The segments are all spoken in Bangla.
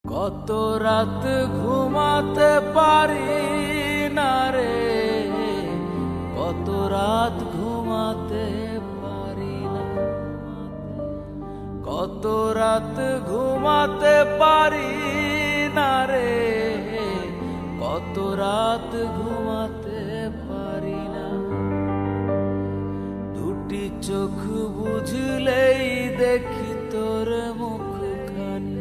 কত রাত ঘুমাতে পারি না রে, কত রাত ঘুমাতে পারি না, কত রাত ঘুমাতে পারি না রে, কত রাত ঘুমাতে পারি না। দুটি চোখ বুঝলেই দেখি তোর মুখখানি,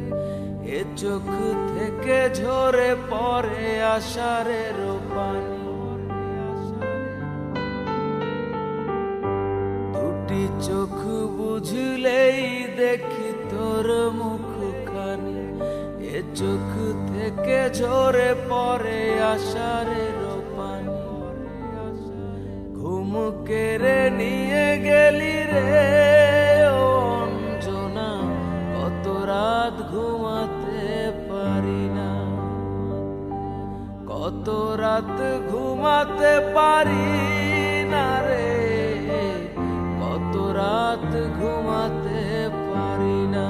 এ চোখ থেকে ঝরে পড়ে আষাঢ়ের পানি। দুটি চোখ বুঝলেই দেখি তোর মুখখানি, এ চোখ থেকে ঝরে পড়ে আষাঢ়ের পানি। ঘুম কেড়ে নিয়ে গেলি রে ও অঞ্জনা, কত রাত ঘুমাতে পারি না, কত রাত ঘুমাতে পারি না রে, কত রাত ঘুমাতে পারি না।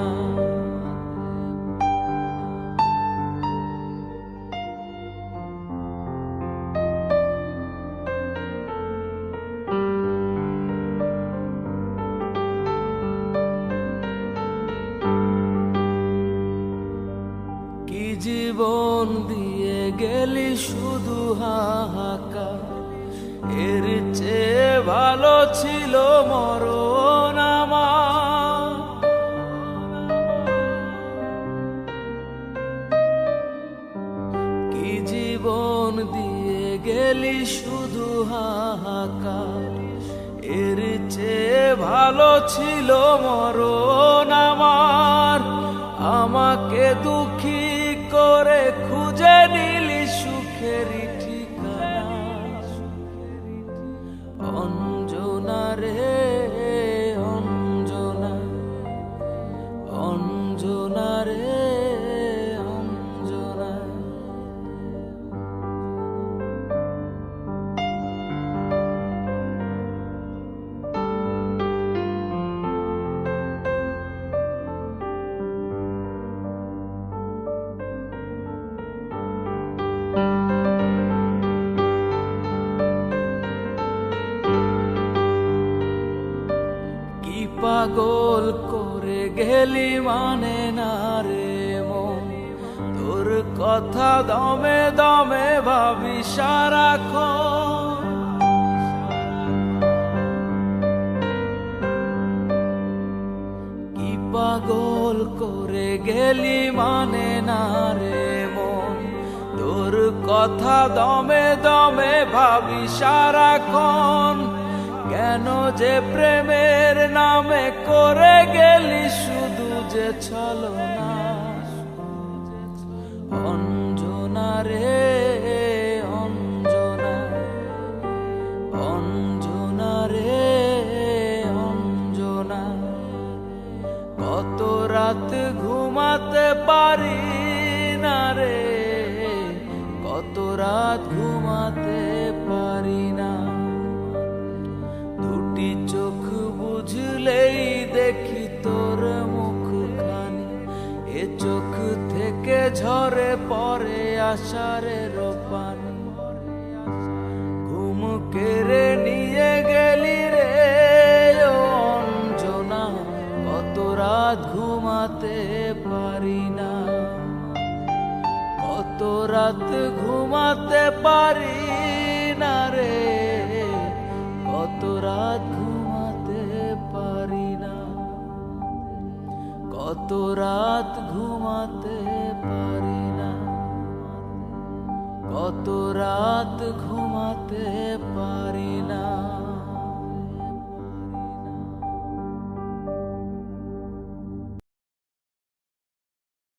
কি জীবন দিয়ে গেলি শুধু হাহাকার, এর চেয়ে ভালো ছিল মরণ আমার। কি জীবন দিয়ে গেলি শুধু হাহাকার, এর চেয়ে ভালো ছিল মরণ আমার। আমাকে দুঃখী করে খুঁজে নিলি সুখের ঠিকানা, অঞ্জনা রে অঞ্জনা, অঞ্জনা রে অঞ্জনা। পাগল করে গেলি মানে না রে মন, তোর কথা দমে দমে ভাবি সারাক্ষণ। কি পাগল করে গেলি মানে না রে মন, তোর কথা দমে দমে ভাবি সারাক্ষণ। কেন যে প্রেমের নামে করে গেলি শুধু যে ছলনা, অঞ্জনা রে অঞ্জনা, অঞ্জনা রে অঞ্জনা। কত রাত ঘুমাতে পারি না রে, কত রাত ঘুমাতে পারি না। দুটি চোখ বুঝলেই দেখি তোর মুখখানি, এ চোখ থেকে ঝরে পড়ে আষাঢ়ের পানি। ঘুম কেড়ে নিয়ে গেলি রে ও অঞ্জনা, কত রাত ঘুমাতে পারি না, কত রাত ঘুমাতে পারি না রে, কত রাত ঘুমাতে পারি না, কত রাত ঘুমাতে পারি না, কত রাত ঘুমাতে পারি না।